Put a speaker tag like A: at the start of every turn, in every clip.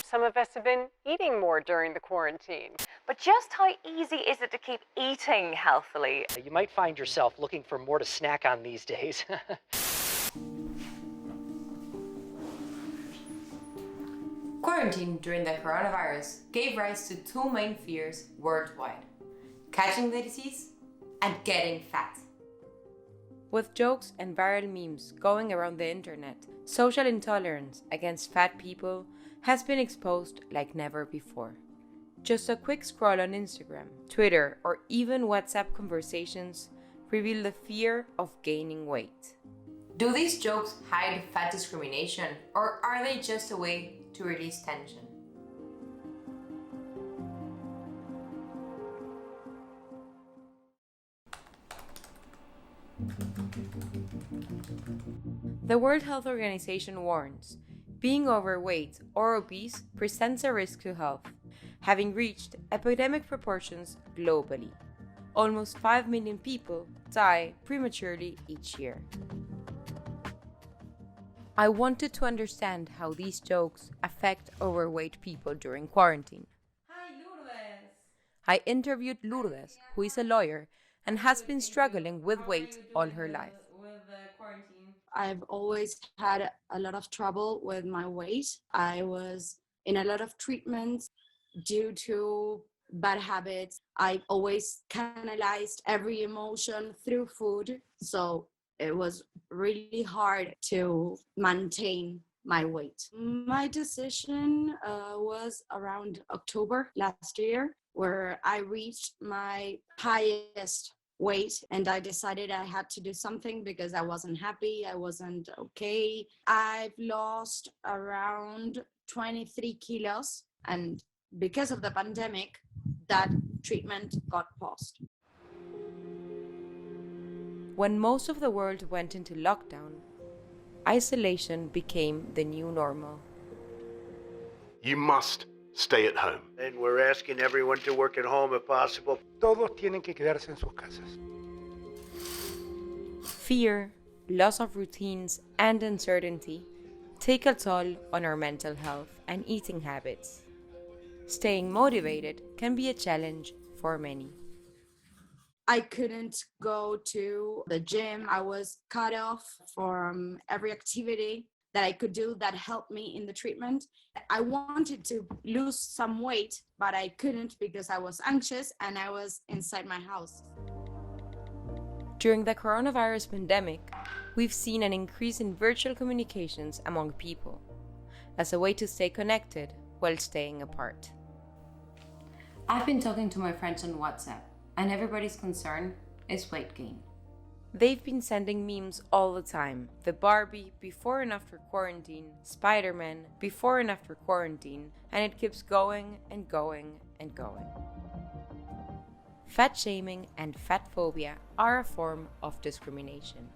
A: some of us have been eating more during the quarantine.
B: But just how easy is it to keep eating healthily?
C: You might find yourself looking for more to snack on these days.
D: Quarantine during the coronavirus gave rise to two main fears worldwide: catching the disease and getting fat. With jokes and viral memes going around the internet, social intolerance against fat people has been exposed like never before. Just a quick scroll on Instagram, Twitter, or even WhatsApp conversations reveal the fear of gaining weight. Do these jokes hide fat discrimination, or are they just a way to release tension? The World Health Organization warns, being overweight or obese presents a risk to health, having reached epidemic proportions globally. Almost 5 million people die prematurely each year. I wanted to understand how these jokes affect overweight people during quarantine.
E: Hi, Lourdes.
D: I interviewed Lourdes, who is a lawyer and has been struggling with weight all her life.
E: With quarantine.
F: I've always had a lot of trouble with my weight. I was in a lot of treatments due to bad habits. I always canalized every emotion through food. So it was really hard to maintain my weight. My decision was around October last year, where I reached my highest weight, and I decided I had to do something because I wasn't happy, I wasn't okay. I've lost around 23 kilos, and because of the pandemic, that treatment got paused.
D: When most of the world went into lockdown, isolation became the new normal.
G: You must stay at home.
H: And we're asking everyone to work at home if possible.
I: Todos tienen que quedarse en sus casas.
D: Fear, loss of routines, and uncertainty take a toll on our mental health and eating habits. Staying motivated can be a challenge for many.
F: I couldn't go to the gym. I was cut off from every activity that I could do that helped me in the treatment. I wanted to lose some weight, but I couldn't because I was anxious and I was inside my house.
D: During the coronavirus pandemic, we've seen an increase in virtual communications among people as a way to stay connected while staying apart. I've been talking to my friends on WhatsApp, and everybody's concern is weight gain. They've been sending memes all the time. The Barbie before and after quarantine, Spider-Man before and after quarantine, and it keeps going and going and going. Fat shaming and fatphobia are a form of discrimination.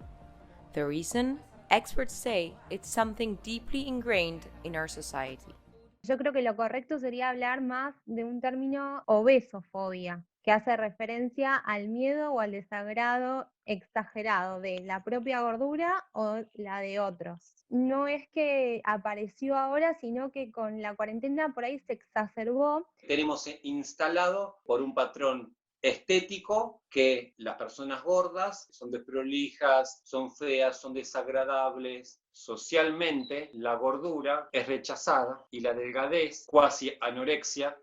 D: The reason? Experts say it's something deeply ingrained in our society.
J: Yo creo que lo correcto sería hablar más de un término obesofobia, que hace referencia al miedo o al desagrado exagerado de la propia gordura o la de otros. No es que apareció ahora, sino que con la cuarentena por ahí se exacerbó.
K: Tenemos instalado por un patrón estético que las personas gordas son desprolijas, son feas, son desagradables. Socialmente, la gordura es rechazada y la delgadez, cuasi anorexia,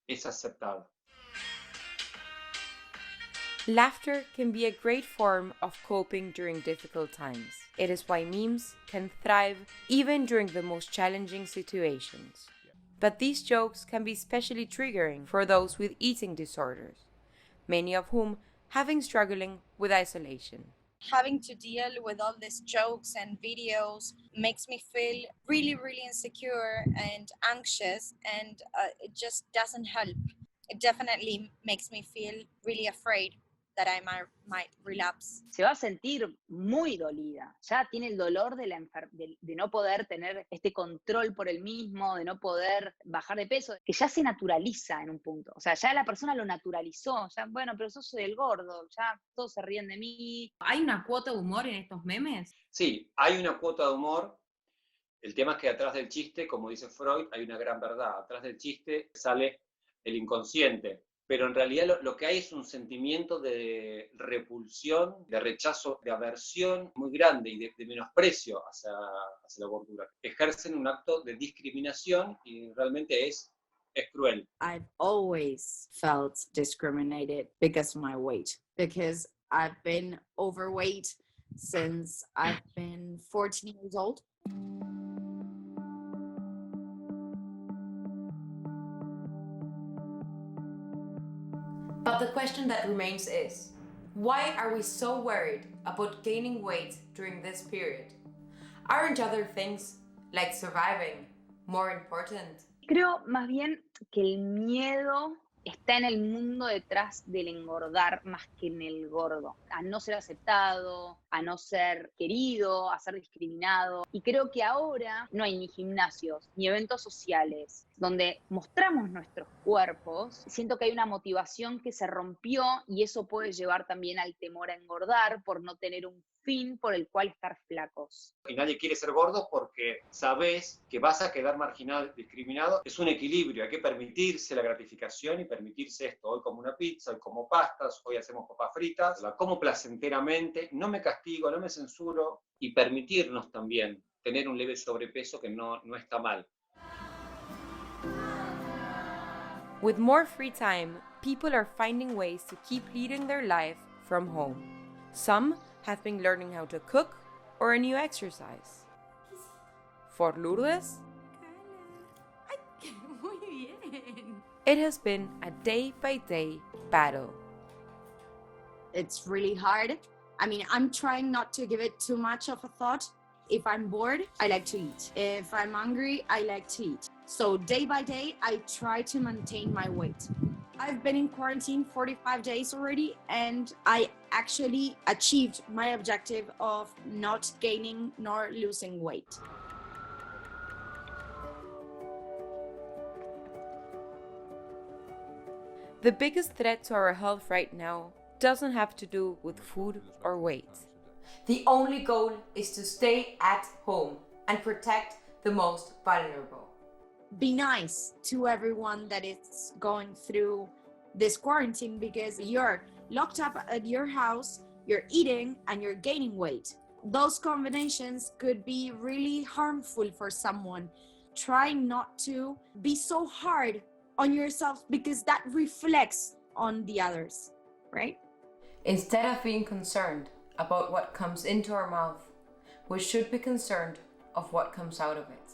K: es aceptada.
D: Laughter can be a great form of coping during difficult times. It is why memes can thrive even during the most challenging situations. But these jokes can be especially triggering for those with eating disorders, many of whom have been struggling with isolation.
L: Having to deal with all these jokes and videos makes me feel really, really insecure and anxious, and it just doesn't help. It definitely makes me feel really afraid that I might relapse.
M: Se va a sentir muy dolida, ya tiene el dolor de, de no poder tener este control por el mismo, de no poder bajar de peso, que ya se naturaliza en un punto, o sea, ya la persona lo naturalizó, ya, bueno, pero yo soy el gordo, ya todos se ríen de mí.
E: ¿Hay una cuota de humor en estos memes?
K: Sí, hay una cuota de humor, El tema es que atrás del chiste, como dice Freud, hay una gran verdad. Atrás del chiste sale el inconsciente. Pero en realidad lo que hay es un sentimiento de repulsión, de rechazo, de aversión muy grande y de menosprecio hacia la gordura. Ejercen un acto de discriminación y realmente es cruel.
F: I've always felt discriminated because of my weight, because I've been overweight since I've been 14 years old.
D: But the question that remains is, why are we so worried about gaining weight during this period? Aren't other things, like surviving, more important?
M: Creo más bien que el miedo está en el mundo detrás del engordar más que en el gordo, a no ser aceptado, a no ser querido, a ser discriminado. Y creo que ahora no hay ni gimnasios, ni eventos sociales donde mostramos nuestros cuerpos. Siento que hay una motivación que se rompió y eso puede llevar también al temor a engordar por no tener un fin por el cual estar flacos.
K: Y nadie quiere ser gordo porque sabes que vas a quedar marginado, discriminado. Es un equilibrio, hay que permitirse la gratificación y permitirse esto. Hoy como una pizza, hoy como pastas, hoy hacemos papas fritas, la como placenteramente, no me castigo, no me censuro y permitirnos también tener un leve sobrepeso que no está mal.
N: With more free time, people are finding ways to keep leading their life from home. Some have been learning how to cook or a new exercise. For Lourdes, it has been a day-by-day battle.
F: It's really hard. I mean, I'm trying not to give it too much of a thought. If I'm bored, I like to eat. If I'm hungry, I like to eat. So day by day, I try to maintain my weight. I've been in quarantine 45 days already, and I actually achieved my objective of not gaining nor losing weight.
N: The biggest threat to our health right now doesn't have to do with food or weight.
D: The only goal is to stay at home and protect the most vulnerable.
F: Be nice to everyone that is going through this quarantine, because you're locked up at your house, you're eating, and you're gaining weight. Those combinations could be really harmful for someone. Try not to be so hard on yourself, because that reflects on the others, right?
D: Instead of being concerned about what comes into our mouth, we should be concerned of what comes out of it.